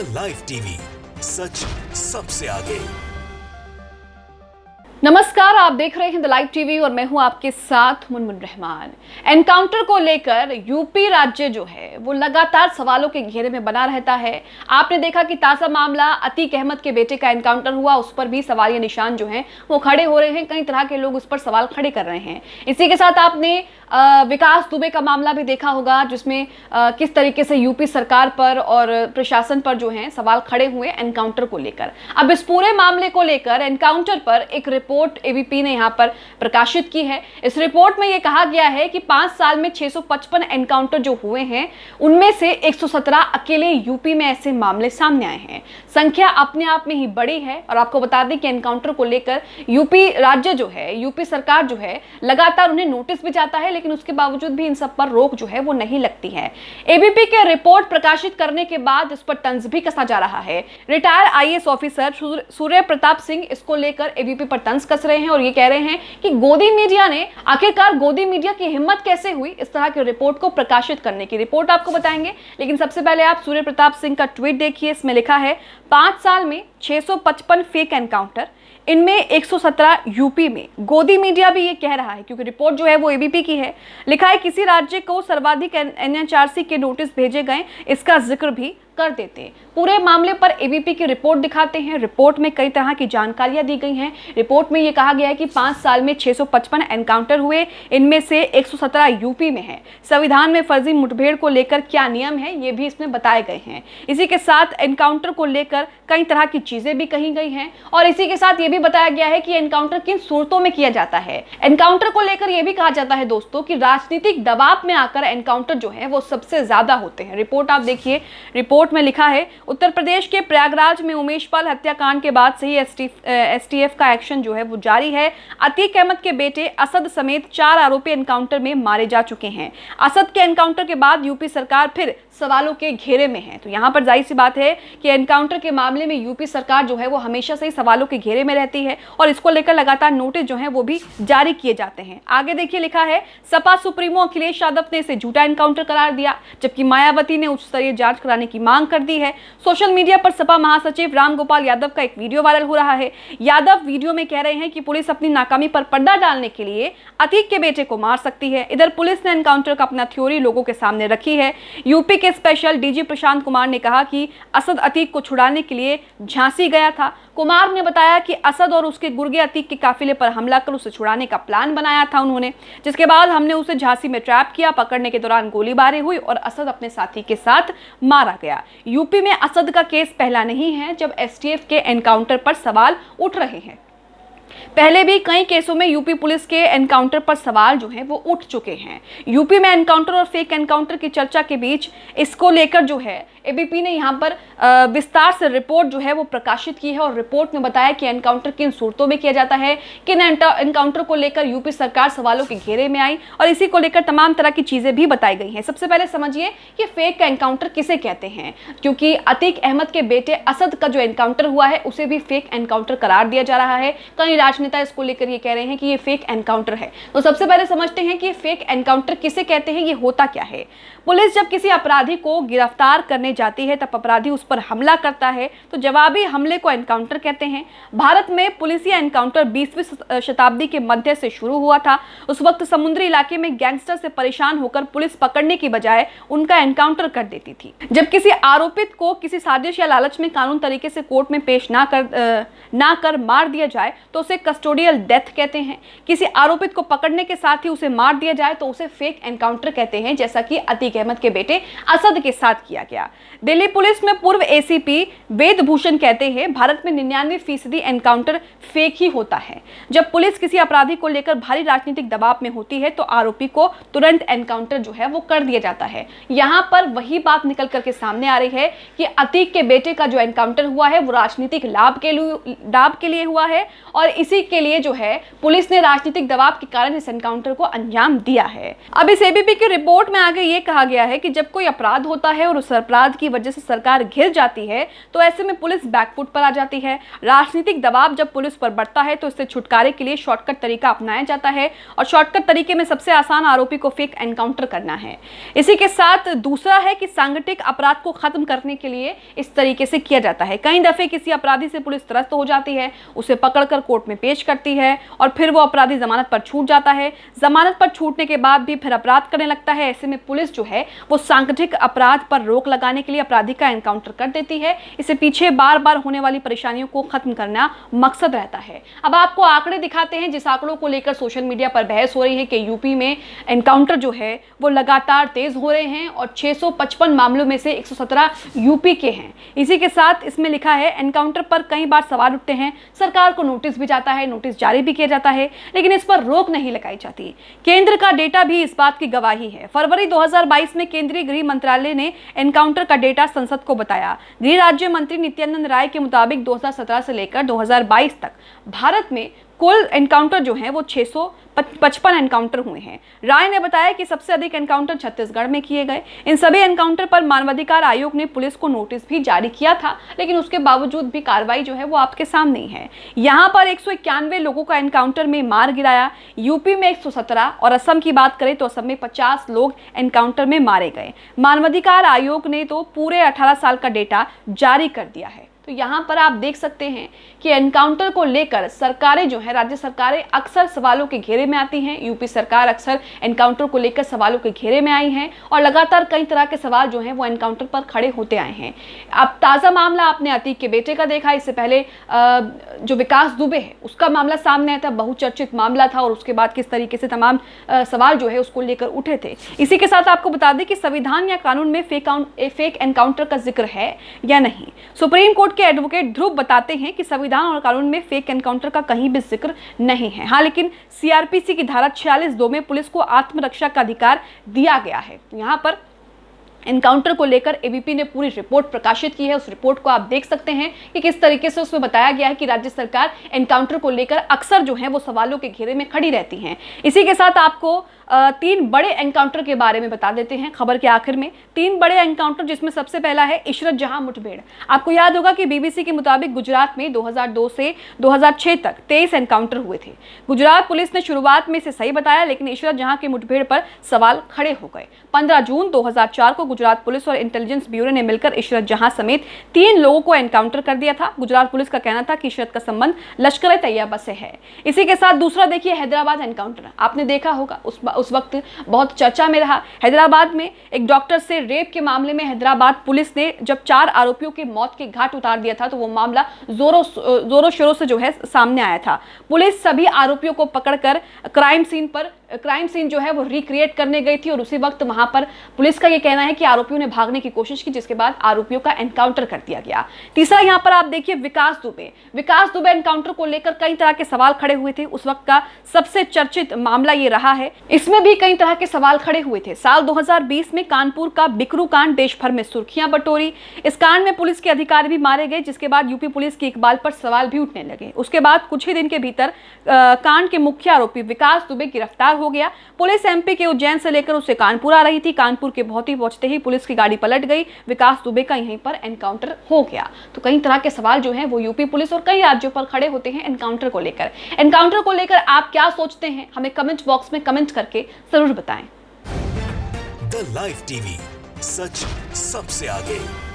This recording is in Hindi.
द लाइव टीवी, सच सबसे आगे। नमस्कार, आप देख रहे हैं द लाइव टीवी और मैं हूं आपके साथ मुनमुन रहमान। एनकाउंटर को लेकर यूपी राज्य जो है वो लगातार सवालों के घेरे में बना रहता है। आपने देखा कि ताज़ा मामला अतीक अहमद के बेटे का एनकाउंटर हुआ, उस पर भी सवालिया निशान जो हैं वो खड़े हो रहे हैं। कई तरह के लोग उस पर सवाल खड़े कर रहे हैं। इसी के साथ आपने विकास दुबे का मामला भी देखा होगा, जिसमें किस तरीके से यूपी सरकार पर और प्रशासन पर जो है सवाल खड़े हुए एनकाउंटर को लेकर। अब इस पूरे मामले को लेकर एनकाउंटर पर एक रिपोर्ट एबीपी ने यहां पर प्रकाशित की है। इस रिपोर्ट में यह कहा गया है कि 5 साल में 655 एनकाउंटर जो हुए हैं उनमें से 117 अकेले यूपी में ऐसे मामले सामने आए हैं। संख्या अपने आप में ही बड़ी है। और आपको बता दें कि एनकाउंटर को लेकर यूपी राज्य जो है, यूपी सरकार जो है, लगातार उन्हें नोटिस भी जाता है, लेकिन उसके बावजूद भी इन सब पर रोक जो है वो नहीं लगती है। एबीपी के रिपोर्ट प्रकाशित करने के बाद इस पर तंज भी कसा जा रहा है। Retire IAS officer Surya Pratap Singh इसको लेकर एबीपी पर तंज कस रहे हैं और ये कह रहे हैं कि गोदी मीडिया ने, आखिरकार गोदी मीडिया की हिम्मत कैसे हुई इस तरह की रिपोर्ट को प्रकाशित करने की। रिपोर्ट आपको बताएंगे, लेकिन सबसे पहले आप सूर्य प्रताप सिंह का ट्वीट देखिए। इसमें लिखा है 5 साल में 655 फेक एनकाउंटर, इनमें 117 यूपी में। गोदी मीडिया भी ये कह रहा है, क्योंकि रिपोर्ट जो है वो एबीपी की है। लिखा है किसी राज्य को सर्वाधिक एनएचआरसी के नोटिस भेजे गए, इसका जिक्र भी कर देते हैं। पूरे मामले पर एबीपी की रिपोर्ट दिखाते हैं। रिपोर्ट में कई तरह की जानकारियां दी गई हैं। रिपोर्ट में यह कहा गया है कि 5 साल में 655 एनकाउंटर हुए, इनमें से 117 यूपी में है। संविधान में फर्जी मुठभेड़ को लेकर क्या नियम है ये भी इसमें बताए गए हैं। इसी के साथ एनकाउंटर को लेकर कई तरह की चीजें भी कही गई हैं और इसी के साथ ये भी बताया गया है कि एनकाउंटर किन सूरतों में किया जाता है। एनकाउंटर को लेकर यह भी कहा जाता है दोस्तों कि राजनीतिक दबाव में आकर एनकाउंटर जो है वो सबसे ज्यादा होते हैं। रिपोर्ट आप देखिए, रिपोर्ट में लिखा है उत्तर प्रदेश के प्रयागराज में उमेश पाल हत्याकांड के बाद से ही एसटीएफ का एक्शन जो है वो जारी है। अतीक अहमद के बेटे असद समेत 4 आरोपी एनकाउंटर में मारे जा चुके हैं। असद के एनकाउंटर के बाद यूपी सरकार फिर सवालों के घेरे में है। तो यहां पर जाहिर सी बात है कि एनकाउंटर के मामले में यूपी सरकार जो है वो हमेशा से ही सवालों के घेरे में रहती है और इसको लेकर लगातार नोटिस जो है वो भी जारी किए जाते हैं। आगे देखिए, लिखा है सपा सुप्रीमो अखिलेश यादव ने इसे झूठा एनकाउंटर करार दिया, जबकि मायावती ने उच्च स्तरीय जांच कराने की मांग कर दी है। सोशल मीडिया पर सपा महासचिव रामगोपाल यादव का एक वीडियो वायरल हो रहा है। यादव वीडियो में कह रहे हैं कि पुलिस अपनी नाकामी पर पर्दा डालने के लिए अतीक के बेटे को मार सकती है। इधर पुलिस ने एनकाउंटर का अपना थ्योरी लोगों के सामने रखी है। यूपी के स्पेशल डीजी प्रशांत कुमार ने कहा कि असद अतीक को छुड़ाने के लिए झांसी गया था। कुमार ने बताया कि असद और उसके गुर्गे अतीक के काफिले पर हमला कर उसे छुड़ाने का प्लान बनाया था उन्होंने, जिसके बाद हमने उसे झांसी में ट्रैप किया। पकड़ने के दौरान गोलीबारी हुई और असद अपने साथी के साथ मारा गया। यूपी में असद का केस पहला नहीं है जब एसटीएफ के एनकाउंटर पर सवाल उठ रहे हैं। पहले भी कई केसों में यूपी पुलिस के एनकाउंटर पर सवाल जो है वो उठ चुके हैं। यूपी में एनकाउंटर और फेक एनकाउंटर की चर्चा के बीच इसको लेकर जो है एबीपी ने यहाँ पर विस्तार से रिपोर्ट जो है वो प्रकाशित की है और रिपोर्ट में बताया कि एनकाउंटर किन सूरतों में किया जाता है, किन एनकाउंटर को लेकर यूपी सरकार सवालों के घेरे में आई और इसी को लेकर तमाम तरह की चीजें भी बताई गई हैं। सबसे पहले समझिए कि फेक एनकाउंटर किसे कहते हैं, क्योंकि अतीक अहमद के बेटे असद का जो एनकाउंटर हुआ है उसे भी फेक एनकाउंटर करार दिया जा रहा है। कई राजनेता इसको लेकर ये कह रहे हैं कि ये फेक एनकाउंटर है। तो सबसे पहले समझते हैं कि फेक एनकाउंटर किसे कहते हैं, ये होता क्या है। पुलिस जब किसी अपराधी को गिरफ्तार करने जाती है तब अपराधी उस पर हमला करता है तो जवाबी हमले को एनकाउंटर कहते हैं। भारत में पुलिसिया एनकाउंटर 20वीं शताब्दी के मध्य से शुरू हुआ था। उस वक्त समुद्री इलाके में गैंगस्टर से परेशान होकर पुलिस पकड़ने की बजाय उनका एनकाउंटर कर देती थी। जब किसी आरोपित को किसी साजिश या लालच में कानून तरीके से कोर्ट में पेश ना कर मार दिया जाए तो उसे कस्टोडियल डेथ कहते हैं। किसी आरोपित को पकड़ने के साथ ही उसे मार दिया जाए तो उसे फेक एनकाउंटर कहते हैं, जैसा कि अतीक अहमद के बेटे असद के साथ किया गया। दिल्ली पुलिस में पूर्व एसीपी वेद भूषण कहते हैं भारत में 99% एनकाउंटर फेक ही होता है। जब पुलिस किसी अपराधी को लेकर भारी राजनीतिक दबाव में होती है तो आरोपी को तुरंत एनकाउंटर जो है वो कर दिया जाता है। यहाँ पर वही बात निकल करके सामने आ रही है कि अतीक के बेटे का जो एनकाउंटर हुआ है वो राजनीतिक लाभ के लिए हुआ है और इसी के लिए जो है पुलिस ने राजनीतिक दबाव के कारण इस एनकाउंटर को अंजाम दिया है। अब इस एबीपी की रिपोर्ट में आगे ये कहा गया है कि जब कोई अपराध होता है और उस अपराध की वजह से सरकार घिर जाती है तो ऐसे में पुलिस बैकफुट पर आ जाती है। राजनीतिक दबाव जब पुलिस पर बढ़ता है तो इससे छुटकारे के लिए शॉर्टकट तरीका अपनाया जाता है और शॉर्टकट तरीके में सबसे आसान आरोपी को फेक एनकाउंटर करना है। इसी के साथ दूसरा है कि सांगठनिक अपराध को खत्म करने के लिए इस तरीके से किया जाता है। कई दफे किसी अपराधी से पुलिस त्रस्त हो जाती है, उसे पकड़कर कोर्ट में पेश करती है और फिर वो अपराधी जमानत पर छूट जाता है। जमानत पर छूटने के बाद भी फिर अपराध करने लगता है। ऐसे में पुलिस जो है वो सांगठनिक अपराध पर रोक लगाने के लिए अपराधी का एनकाउंटर कर देती है। इससे पीछे बार बार होने वाली परेशानियों को खत्म करना मकसद रहता है। अब आपको आंकड़े दिखाते हैं जिस आंकड़ों को लेकर सोशल मीडिया पर बहस हो रही है कि यूपी में एनकाउंटर जो है वो लगातार तेज हो रहे हैं और 655 मामलों में से 117 यूपी के हैं। इसी के साथ इसमें लिखा है एनकाउंटर पर कई बार सवाल उठते हैं, सरकार को नोटिस भी जाता है, नोटिस जारी भी किया जाता है, लेकिन इस पर रोक नहीं लगाई जाती। केंद्र का डेटा भी इस बात की गवाही है। फरवरी 2022 में केंद्रीय गृह मंत्रालय ने एनकाउंटर का डेटा संसद को बताया। गृह राज्य मंत्री नित्यानंद राय के मुताबिक 2017 से लेकर 2022 तक भारत में कुल एनकाउंटर जो हैं वो 655 एनकाउंटर हुए हैं। राय ने बताया कि सबसे अधिक एनकाउंटर छत्तीसगढ़ में किए गए। इन सभी एनकाउंटर पर मानवाधिकार आयोग ने पुलिस को नोटिस भी जारी किया था, लेकिन उसके बावजूद भी कार्रवाई जो है वो आपके सामने ही है। यहाँ पर 191 लोगों का एनकाउंटर में मार गिराया। यूपी में 117 और असम की बात करें तो असम में 50 लोग एनकाउंटर में मारे गए। मानवाधिकार आयोग ने तो पूरे 18 साल का डेटा जारी कर दिया है। तो यहाँ पर आप देख सकते हैं कि एनकाउंटर को लेकर सरकारें जो है, राज्य सरकारें अक्सर सवालों के घेरे में आती हैं। यूपी सरकार अक्सर एनकाउंटर को लेकर सवालों के घेरे में आई है और लगातार कई तरह के सवाल जो हैं वो एनकाउंटर पर खड़े होते आए हैं। अब ताज़ा मामला आपने अतीक के बेटे का देखा, इससे पहले जो विकास दुबे है उसका मामला सामने आया था, बहुचर्चित मामला था और उसके बाद किस तरीके से तमाम सवाल जो है उसको लेकर उठे थे। इसी के साथ आपको बता दें कि संविधान या कानून में फेक एनकाउंटर का जिक्र है या नहीं। सुप्रीम कोर्ट के एडवोकेट ध्रुव बताते हैं कि संविधान और कानून में फेक एनकाउंटर का कहीं भी जिक्र नहीं है। हाँ, लेकिन सीआरपीसी की धारा 46(2) में पुलिस को आत्मरक्षा का अधिकार दिया गया है। यहाँ पर एनकाउंटर को लेकर एबीपी ने पूरी रिपोर्ट प्रकाशित की है। उस रिपोर्ट को आप देख सकते हैं कि किस तरीके से उसमें बताया गया है कि राज्य सरकार एनकाउंटर को लेकर अक्सर जो है वो सवालों के घेरे में खड़ी रहती हैं। इसी के साथ आपको 3 बड़े एनकाउंटर के बारे में बता देते हैं खबर के आखिर में। 3 बड़े एनकाउंटर, जिसमें सबसे पहला है इशरत जहां मुठभेड़। आपको याद होगा कि बीबीसी के मुताबिक गुजरात में 2002 से 2006 तक 23 एनकाउंटर हुए थे। गुजरात पुलिस ने शुरुआत में इसे सही बताया, लेकिन इशरत जहां की मुठभेड़ पर सवाल खड़े हो गए। 15 जून 2004 को गुजरात पुलिस और इंटेलिजेंस ब्यूरो ने मिलकर इशरत जहां समेत 3 लोगों को एनकाउंटर कर दिया था। गुजरात पुलिस का कहना था कि इशरत का संबंध लश्कर तैयबा से है। इसी के साथ दूसरा देखिए हैदराबाद एनकाउंटर। आपने देखा होगा उस वक्त बहुत चर्चा में रहा। हैदराबाद में एक डॉक्टर से रेप के मामले में हैदराबाद पुलिस ने जब 4 आरोपियों के मौत के घाट उतार दिया था तो वो मामला जोरों शोरों से जो है सामने आया था। पुलिस सभी आरोपियों को पकड़कर क्राइम सीन जो है वो रिक्रिएट करने गई थी और उसी वक्त वहां पर पुलिस का ये कहना है कि आरोपियों ने भागने की कोशिश की, जिसके बाद आरोपियों का एनकाउंटर कर दिया गया। तीसरा यहाँ पर आप देखिए विकास दुबे एनकाउंटर को लेकर कई तरह के सवाल खड़े हुए थे। उस वक्त का सबसे चर्चित मामला ये रहा है। इसमें भी कई तरह के सवाल खड़े हुए थे। साल 2020 में कानपुर का बिकरू कांड देश भर में सुर्खियां बटोरी। इस कांड में पुलिस के अधिकारी भी मारे गए, जिसके बाद यूपी पुलिस की इकबाल पर सवाल भी उठने लगे। उसके बाद कुछ ही दिन के भीतर कांड के मुख्य आरोपी विकास दुबे गिरफ्तार हो गया। पुलिस एमपी के उज्जैन से लेकर उसे कानपुर आ रही थी। कानपुर के बहुत ही पहुंचते ही पुलिस की गाड़ी पलट गई। विकास दुबे का यहीं पर एनकाउंटर हो गया। तो कई तरह के सवाल जो हैं वो यूपी पुलिस और कई राज्यों पर खड़े होते हैं एनकाउंटर को लेकर। एनकाउंटर को लेकर आप क्या सोचते हैं, हमें कमेंट बॉक्स में कमेंट करके जरूर बताएं। द लाइव टीवी, सच सबसे आगे।